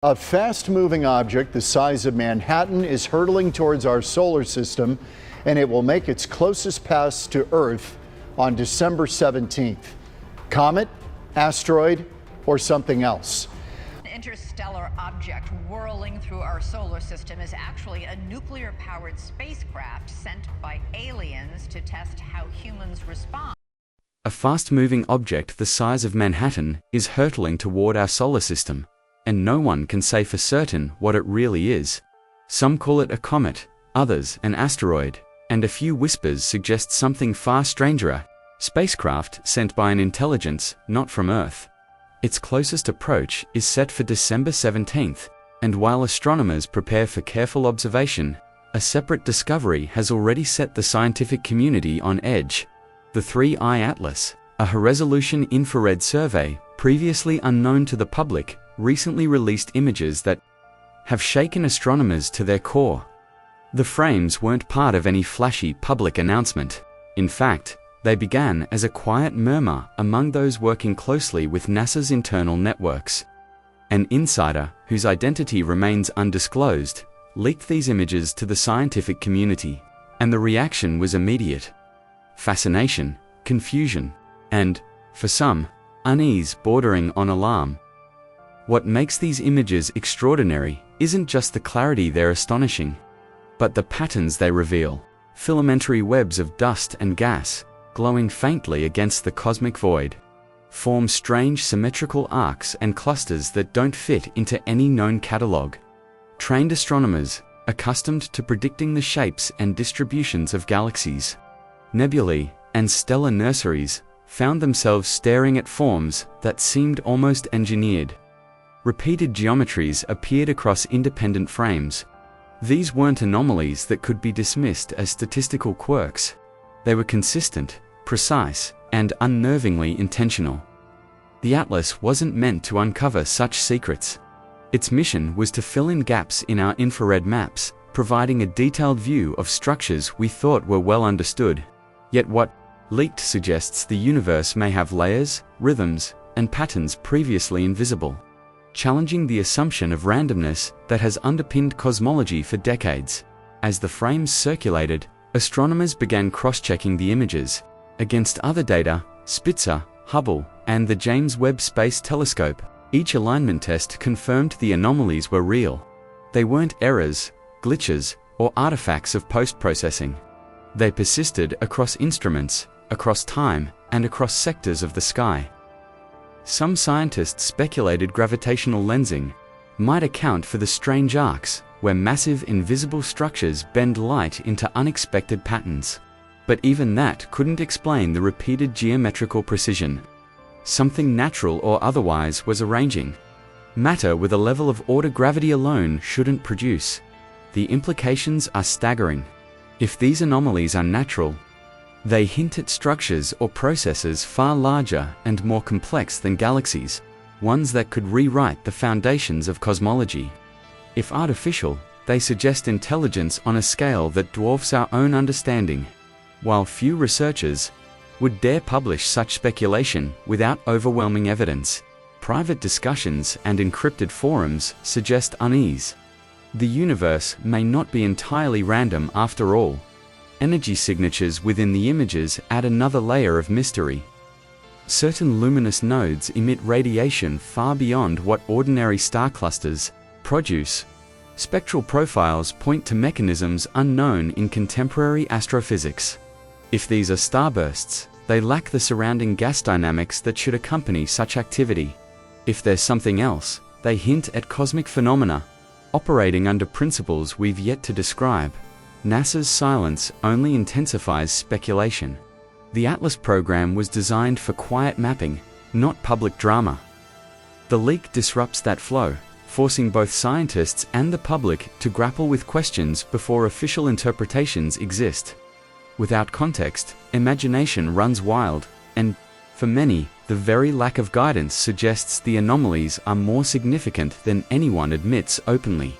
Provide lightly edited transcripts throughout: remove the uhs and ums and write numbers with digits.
A fast-moving object the size of Manhattan is hurtling towards our solar system, and it will make its closest pass to Earth on December 17th. Comet, asteroid, or something else? An interstellar object whirling through our solar system is actually a nuclear-powered spacecraft sent by aliens to test how humans respond. A fast-moving object the size of Manhattan is hurtling toward our solar system, and no one can say for certain what it really is. Some call it a comet, others an asteroid, and a few whispers suggest something far stranger, a spacecraft sent by an intelligence not from Earth. Its closest approach is set for December 17th, and while astronomers prepare for careful observation, a separate discovery has already set the scientific community on edge. The 3-Eye Atlas, a high-resolution infrared survey previously unknown to the public, recently released images that have shaken astronomers to their core. The frames weren't part of any flashy public announcement. In fact, they began as a quiet murmur among those working closely with NASA's internal networks. An insider, whose identity remains undisclosed, leaked these images to the scientific community, and the reaction was immediate. Fascination, confusion, and, for some, unease bordering on alarm. What makes these images extraordinary isn't just the clarity they're astonishing, but the patterns they reveal. Filamentary webs of dust and gas, glowing faintly against the cosmic void, form strange symmetrical arcs and clusters that don't fit into any known catalog. Trained astronomers, accustomed to predicting the shapes and distributions of galaxies, nebulae, and stellar nurseries, found themselves staring at forms that seemed almost engineered. Repeated geometries appeared across independent frames. These weren't anomalies that could be dismissed as statistical quirks. They were consistent, precise, and unnervingly intentional. The Atlas wasn't meant to uncover such secrets. Its mission was to fill in gaps in our infrared maps, providing a detailed view of structures we thought were well understood. Yet what leaked suggests the universe may have layers, rhythms, and patterns previously invisible, challenging the assumption of randomness that has underpinned cosmology for decades. As the frames circulated, astronomers began cross-checking the images against other data, Spitzer, Hubble, and the James Webb Space Telescope. Each alignment test confirmed the anomalies were real. They weren't errors, glitches, or artifacts of post-processing. They persisted across instruments, across time, and across sectors of the sky. Some scientists speculated gravitational lensing might account for the strange arcs, where massive invisible structures bend light into unexpected patterns. But even that couldn't explain the repeated geometrical precision. Something natural or otherwise was arranging. Matter with a level of order gravity alone shouldn't produce. The implications are staggering. If these anomalies are natural, they hint at structures or processes far larger and more complex than galaxies, ones that could rewrite the foundations of cosmology. If artificial, they suggest intelligence on a scale that dwarfs our own understanding. While few researchers would dare publish such speculation without overwhelming evidence, private discussions and encrypted forums suggest unease. The universe may not be entirely random after all. Energy signatures within the images add another layer of mystery. Certain luminous nodes emit radiation far beyond what ordinary star clusters produce. Spectral profiles point to mechanisms unknown in contemporary astrophysics. If these are starbursts, they lack the surrounding gas dynamics that should accompany such activity. If there's something else, they hint at cosmic phenomena, operating under principles we've yet to describe. NASA's silence only intensifies speculation. The Atlas program was designed for quiet mapping, not public drama. The leak disrupts that flow, forcing both scientists and the public to grapple with questions before official interpretations exist. Without context, imagination runs wild, and, for many, the very lack of guidance suggests the anomalies are more significant than anyone admits openly.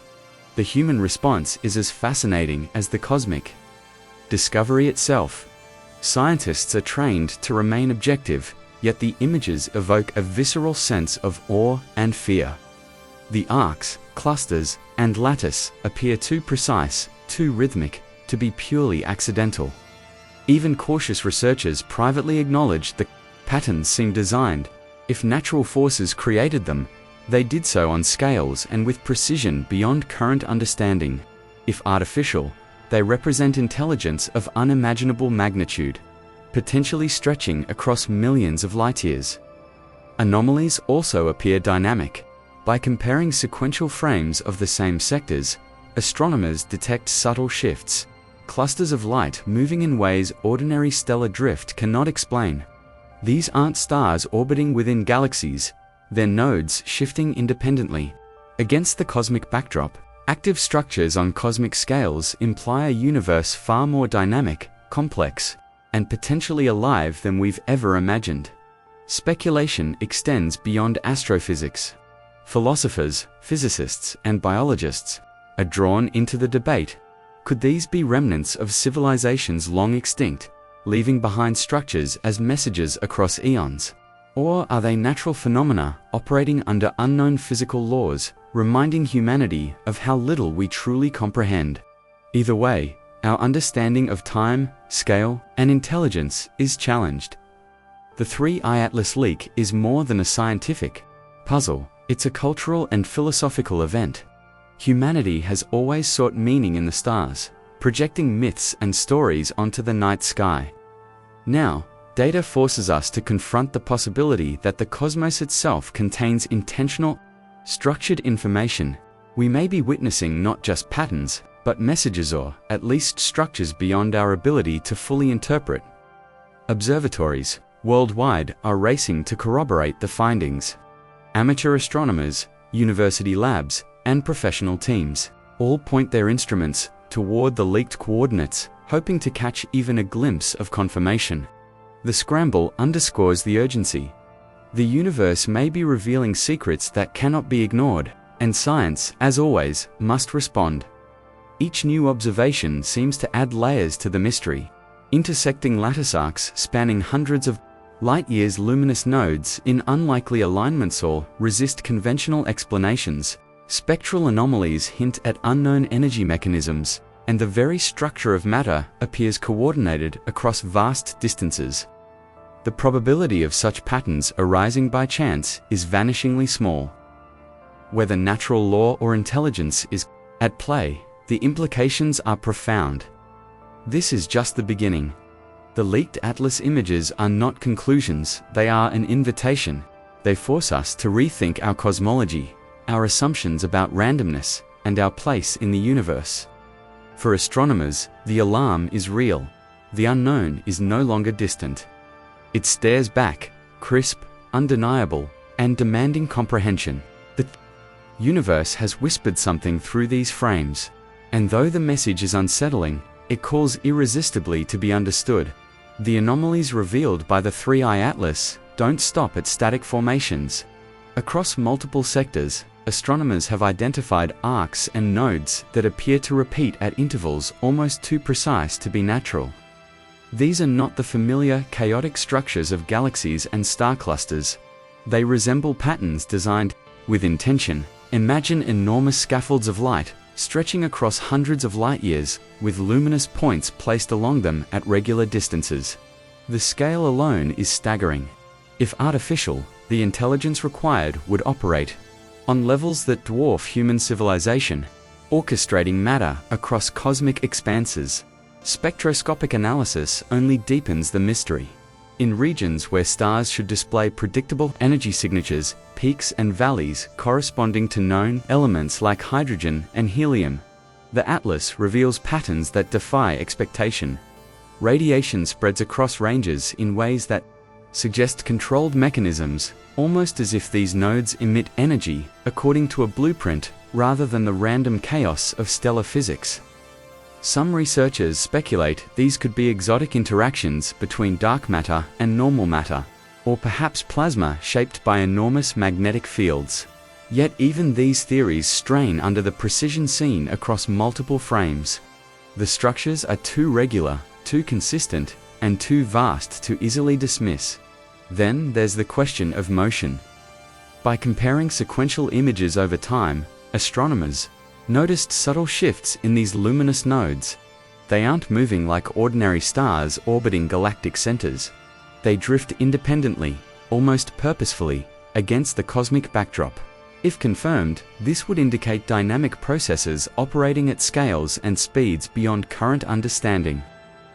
The human response is as fascinating as the cosmic discovery itself. Scientists are trained to remain objective, yet the images evoke a visceral sense of awe and fear. The arcs, clusters, and lattice appear too precise, too rhythmic, to be purely accidental. Even cautious researchers privately acknowledge the patterns seem designed. If natural forces created them, they did so on scales and with precision beyond current understanding. If artificial, they represent intelligence of unimaginable magnitude, potentially stretching across millions of light-years. Anomalies also appear dynamic. By comparing sequential frames of the same sectors, astronomers detect subtle shifts, clusters of light moving in ways ordinary stellar drift cannot explain. These aren't stars orbiting within galaxies, they're nodes shifting independently. Against the cosmic backdrop, active structures on cosmic scales imply a universe far more dynamic, complex, and potentially alive than we've ever imagined. Speculation extends beyond astrophysics. Philosophers, physicists, and biologists are drawn into the debate. Could these be remnants of civilizations long extinct, leaving behind structures as messages across eons? Or are they natural phenomena operating under unknown physical laws, reminding humanity of how little we truly comprehend? Either way, our understanding of time, scale, and intelligence is challenged. The 3I Atlas leak is more than a scientific puzzle, it's a cultural and philosophical event. Humanity has always sought meaning in the stars, projecting myths and stories onto the night sky. Now, data forces us to confront the possibility that the cosmos itself contains intentional, structured information. We may be witnessing not just patterns, but messages or, at least, structures beyond our ability to fully interpret. Observatories worldwide are racing to corroborate the findings. Amateur astronomers, university labs, and professional teams all point their instruments toward the leaked coordinates, hoping to catch even a glimpse of confirmation. The scramble underscores the urgency. The universe may be revealing secrets that cannot be ignored, and science, as always, must respond. Each new observation seems to add layers to the mystery. Intersecting lattice arcs spanning hundreds of light-years, luminous nodes in unlikely alignments all resist conventional explanations. Spectral anomalies hint at unknown energy mechanisms, and the very structure of matter appears coordinated across vast distances. The probability of such patterns arising by chance is vanishingly small. Whether natural law or intelligence is at play, the implications are profound. This is just the beginning. The leaked Atlas images are not conclusions, they are an invitation. They force us to rethink our cosmology, our assumptions about randomness, and our place in the universe. For astronomers, the alarm is real. The unknown is no longer distant. It stares back, crisp, undeniable, and demanding comprehension. The universe has whispered something through these frames, and though the message is unsettling, it calls irresistibly to be understood. The anomalies revealed by the 3I Atlas don't stop at static formations. Across multiple sectors, astronomers have identified arcs and nodes that appear to repeat at intervals almost too precise to be natural. These are not the familiar, chaotic structures of galaxies and star clusters. They resemble patterns designed with intention. Imagine enormous scaffolds of light, stretching across hundreds of light-years, with luminous points placed along them at regular distances. The scale alone is staggering. If artificial, the intelligence required would operate on levels that dwarf human civilization, orchestrating matter across cosmic expanses. Spectroscopic analysis only deepens the mystery. In regions where stars should display predictable energy signatures, peaks and valleys corresponding to known elements like hydrogen and helium, the Atlas reveals patterns that defy expectation. Radiation spreads across ranges in ways that suggest controlled mechanisms, almost as if these nodes emit energy according to a blueprint rather than the random chaos of stellar physics. Some researchers speculate these could be exotic interactions between dark matter and normal matter, or perhaps plasma shaped by enormous magnetic fields. Yet even these theories strain under the precision seen across multiple frames. The structures are too regular, too consistent, and too vast to easily dismiss. Then there's the question of motion. By comparing sequential images over time, astronomers noticed subtle shifts in these luminous nodes. They aren't moving like ordinary stars orbiting galactic centers. They drift independently, almost purposefully, against the cosmic backdrop. If confirmed, this would indicate dynamic processes operating at scales and speeds beyond current understanding.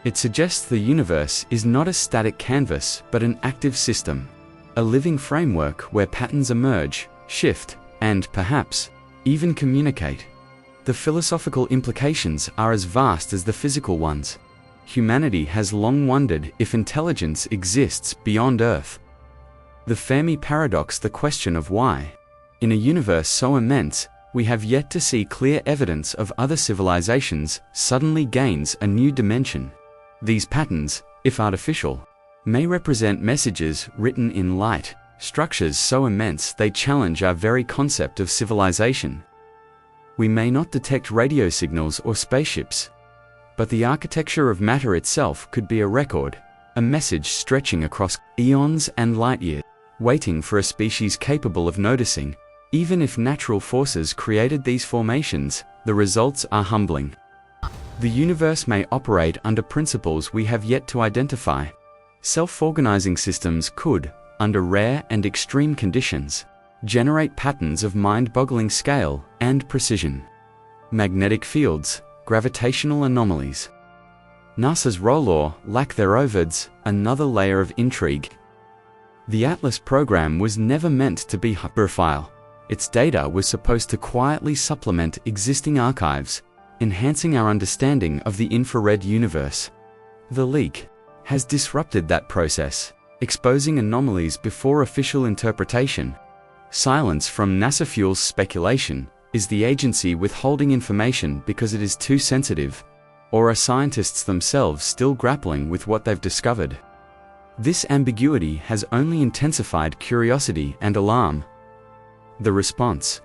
It suggests the universe is not a static canvas but an active system, a living framework where patterns emerge, shift, and perhaps even communicate. The philosophical implications are as vast as the physical ones. Humanity has long wondered if intelligence exists beyond Earth. The Fermi paradox, the question of why. In a universe so immense, we have yet to see clear evidence of other civilizations, suddenly gains a new dimension. These patterns, if artificial, may represent messages written in light, structures so immense they challenge our very concept of civilization. We may not detect radio signals or spaceships, but the architecture of matter itself could be a record, a message stretching across eons and light years, waiting for a species capable of noticing. Even if natural forces created these formations, the results are humbling. The universe may operate under principles we have yet to identify. Self-organizing systems could, under rare and extreme conditions, generate patterns of mind-boggling scale and precision. Magnetic fields, gravitational anomalies. NASA's roll lack their ovids, another layer of intrigue. The Atlas program was never meant to be hyperfile. Its data was supposed to quietly supplement existing archives, enhancing our understanding of the infrared universe. The leak has disrupted that process, exposing anomalies before official interpretation. Silence from NASA fuels speculation. Is the agency withholding information because it is too sensitive? Or are scientists themselves still grappling with what they've discovered? This ambiguity has only intensified curiosity and alarm. The response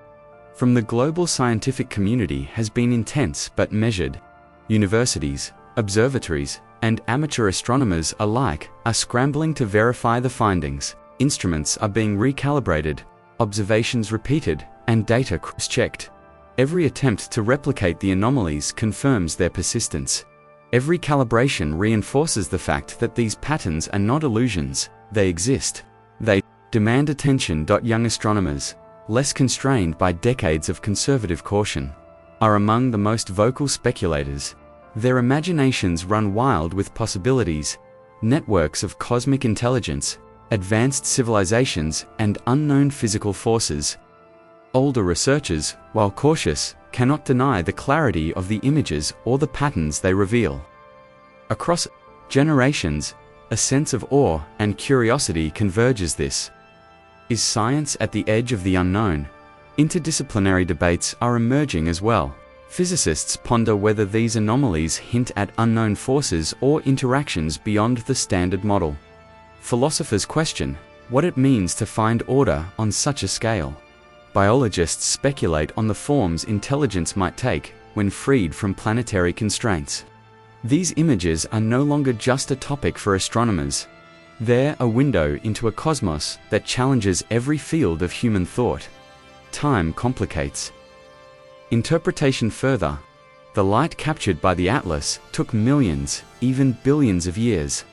from the global scientific community has been intense but measured. Universities, observatories, and amateur astronomers alike are scrambling to verify the findings. Instruments are being recalibrated, observations repeated, and data cross-checked. Every attempt to replicate the anomalies confirms their persistence. Every calibration reinforces the fact that these patterns are not illusions, they exist. They demand attention. Young astronomers, less constrained by decades of conservative caution, are among the most vocal speculators. Their imaginations run wild with possibilities, networks of cosmic intelligence, advanced civilizations, and unknown physical forces. Older researchers, while cautious, cannot deny the clarity of the images or the patterns they reveal. Across generations, a sense of awe and curiosity converges. This is science at the edge of the unknown. Interdisciplinary debates are emerging as well. Physicists ponder whether these anomalies hint at unknown forces or interactions beyond the standard model. Philosophers question what it means to find order on such a scale. Biologists speculate on the forms intelligence might take when freed from planetary constraints. These images are no longer just a topic for astronomers. They're a window into a cosmos that challenges every field of human thought. Time complicates interpretation further. The light captured by the Atlas took millions, even billions of years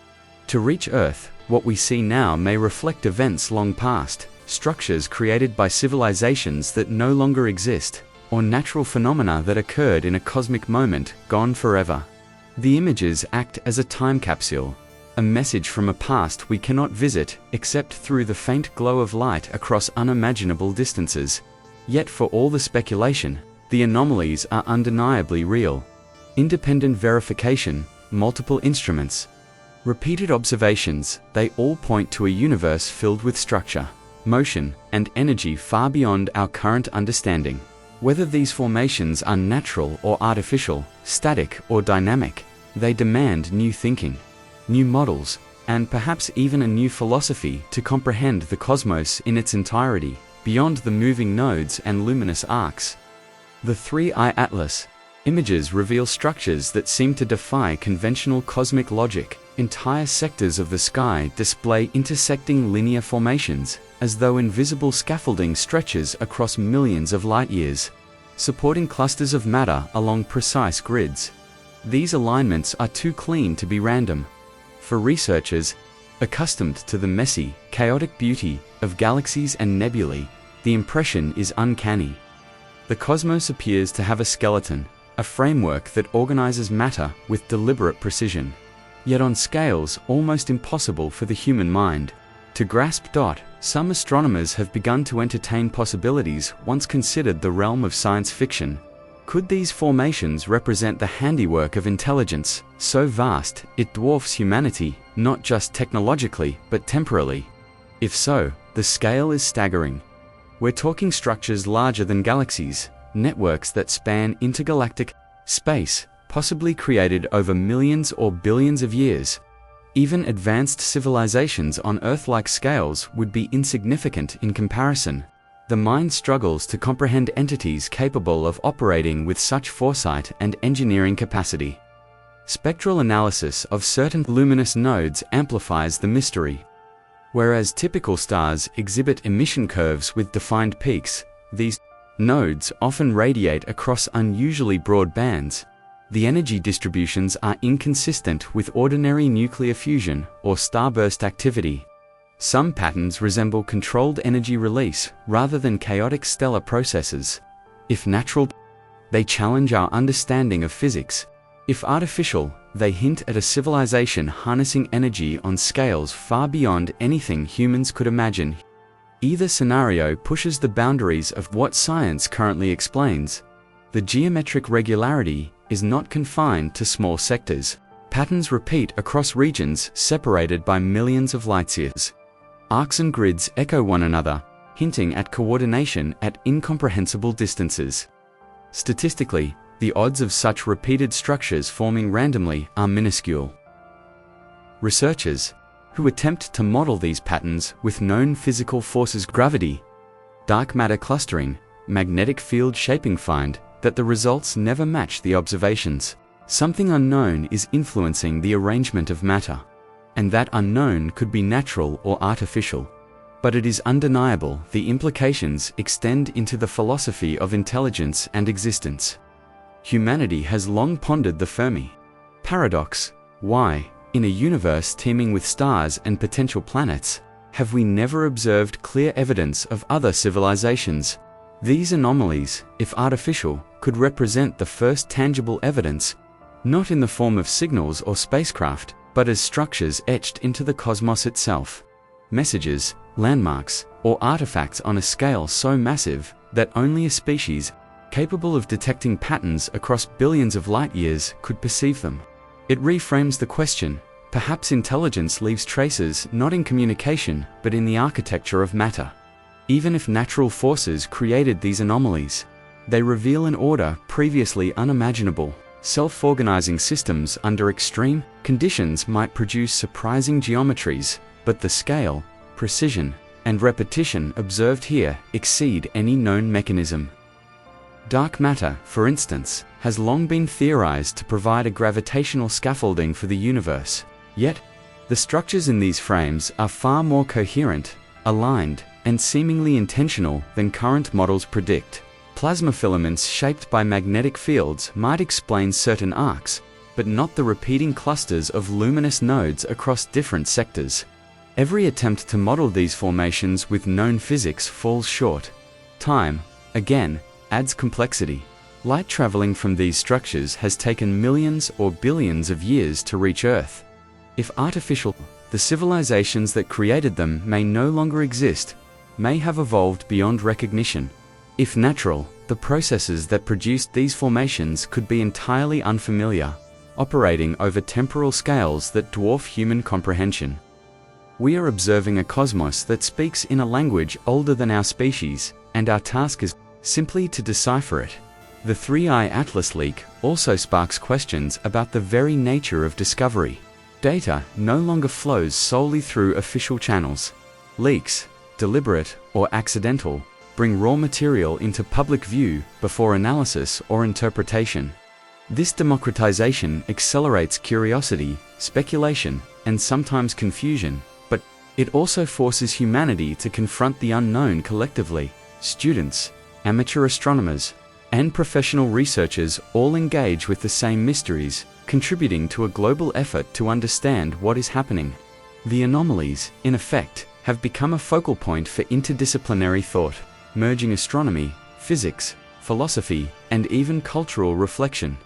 to reach Earth. What we see now may reflect events long past, structures created by civilizations that no longer exist, or natural phenomena that occurred in a cosmic moment gone forever. The images act as a time capsule, a message from a past we cannot visit except through the faint glow of light across unimaginable distances. Yet for all the speculation, the anomalies are undeniably real. Independent verification, multiple instruments, repeated observations, they all point to a universe filled with structure, motion, and energy far beyond our current understanding. Whether these formations are natural or artificial, static or dynamic, they demand new thinking, new models, and perhaps even a new philosophy to comprehend the cosmos in its entirety, beyond the moving nodes and luminous arcs. The 3-eye Atlas images reveal structures that seem to defy conventional cosmic logic. Entire sectors of the sky display intersecting linear formations, as though invisible scaffolding stretches across millions of light-years, supporting clusters of matter along precise grids. These alignments are too clean to be random. For researchers, accustomed to the messy, chaotic beauty of galaxies and nebulae, the impression is uncanny. The cosmos appears to have a skeleton, a framework that organizes matter with deliberate precision, yet on scales almost impossible for the human mind to grasp. Some astronomers have begun to entertain possibilities once considered the realm of science fiction. Could these formations represent the handiwork of intelligence, so vast it dwarfs humanity, not just technologically, but temporally? If so, the scale is staggering. We're talking structures larger than galaxies, networks that span intergalactic space, possibly created over millions or billions of years. Even advanced civilizations on Earth-like scales would be insignificant in comparison. The mind struggles to comprehend entities capable of operating with such foresight and engineering capacity. Spectral analysis of certain luminous nodes amplifies the mystery. Whereas typical stars exhibit emission curves with defined peaks, these nodes often radiate across unusually broad bands. The energy distributions are inconsistent with ordinary nuclear fusion or starburst activity. Some patterns resemble controlled energy release rather than chaotic stellar processes. If natural, they challenge our understanding of physics. If artificial, they hint at a civilization harnessing energy on scales far beyond anything humans could imagine. Either scenario pushes the boundaries of what science currently explains. The geometric regularity is not confined to small sectors. Patterns repeat across regions separated by millions of light-years. Arcs and grids echo one another, hinting at coordination at incomprehensible distances. Statistically, the odds of such repeated structures forming randomly are minuscule. Researchers, who attempt to model these patterns with known physical forces, gravity, dark matter clustering, magnetic field shaping, find that the results never match the observations. Something unknown is influencing the arrangement of matter. And that unknown could be natural or artificial. But it is undeniable the implications extend into the philosophy of intelligence and existence. Humanity has long pondered the Fermi paradox. Why, in a universe teeming with stars and potential planets, have we never observed clear evidence of other civilizations? These anomalies, if artificial, could represent the first tangible evidence, not in the form of signals or spacecraft, but as structures etched into the cosmos itself. Messages, landmarks, or artifacts on a scale so massive that only a species capable of detecting patterns across billions of light-years could perceive them. It reframes the question. Perhaps intelligence leaves traces not in communication, but in the architecture of matter. Even if natural forces created these anomalies, they reveal an order previously unimaginable. Self-organizing systems under extreme conditions might produce surprising geometries, but the scale, precision, and repetition observed here exceed any known mechanism. Dark matter, for instance, has long been theorized to provide a gravitational scaffolding for the universe. Yet, the structures in these frames are far more coherent, aligned, and seemingly intentional than current models predict. Plasma filaments shaped by magnetic fields might explain certain arcs, but not the repeating clusters of luminous nodes across different sectors. Every attempt to model these formations with known physics falls short. Time, again, adds complexity. Light traveling from these structures has taken millions or billions of years to reach Earth. If artificial, the civilizations that created them may no longer exist, may have evolved beyond recognition. If natural, the processes that produced these formations could be entirely unfamiliar, operating over temporal scales that dwarf human comprehension. We are observing a cosmos that speaks in a language older than our species, and our task is simply to decipher it. The 3I Atlas leak also sparks questions about the very nature of discovery. Data no longer flows solely through official channels. Leaks, deliberate or accidental, bring raw material into public view before analysis or interpretation. This democratization accelerates curiosity, speculation, and sometimes confusion, but it also forces humanity to confront the unknown collectively. Students, amateur astronomers, and professional researchers all engage with the same mysteries, contributing to a global effort to understand what is happening. The anomalies, in effect, have become a focal point for interdisciplinary thought, merging astronomy, physics, philosophy, and even cultural reflection.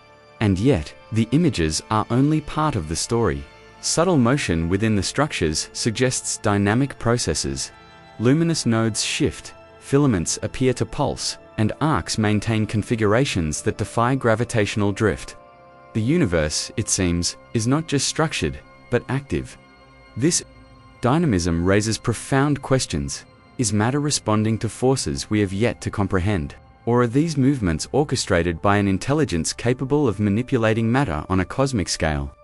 And yet, the images are only part of the story. Subtle motion within the structures suggests dynamic processes. Luminous nodes shift, filaments appear to pulse, and arcs maintain configurations that defy gravitational drift. The universe, it seems, is not just structured, but active. This dynamism raises profound questions. Is matter responding to forces we have yet to comprehend? Or are these movements orchestrated by an intelligence capable of manipulating matter on a cosmic scale?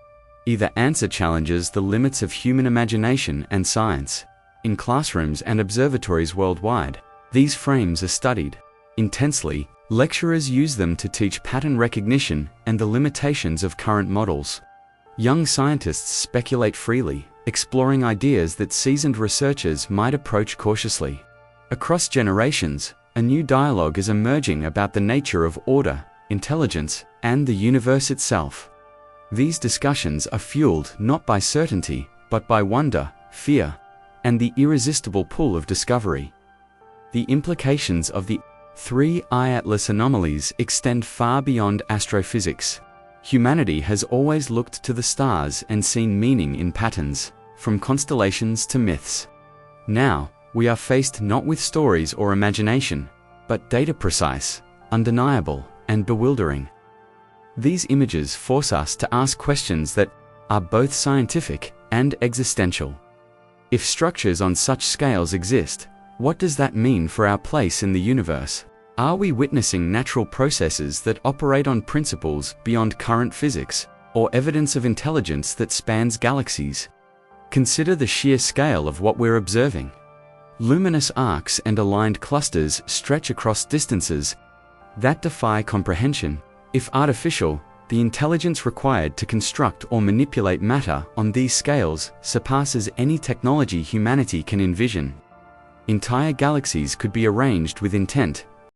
Either answer challenges the limits of human imagination and science. In classrooms and observatories worldwide, these frames are studied intensely. Lecturers use them to teach pattern recognition and the limitations of current models. Young scientists speculate freely, exploring ideas that seasoned researchers might approach cautiously. Across generations, a new dialogue is emerging about the nature of order, intelligence, and the universe itself. These discussions are fueled not by certainty, but by wonder, fear, and the irresistible pull of discovery. The implications of the 3I Atlas anomalies extend far beyond astrophysics. Humanity has always looked to the stars and seen meaning in patterns, from constellations to myths. Now, we are faced not with stories or imagination, but data precise, undeniable, and bewildering. These images force us to ask questions that are both scientific and existential. If structures on such scales exist, what does that mean for our place in the universe? Are we witnessing natural processes that operate on principles beyond current physics, or evidence of intelligence that spans galaxies? Consider the sheer scale of what we're observing. Luminous arcs and aligned clusters stretch across distances that defy comprehension. If artificial, the intelligence required to construct or manipulate matter on these scales surpasses any technology humanity can envision. Entire galaxies could be arranged with intent,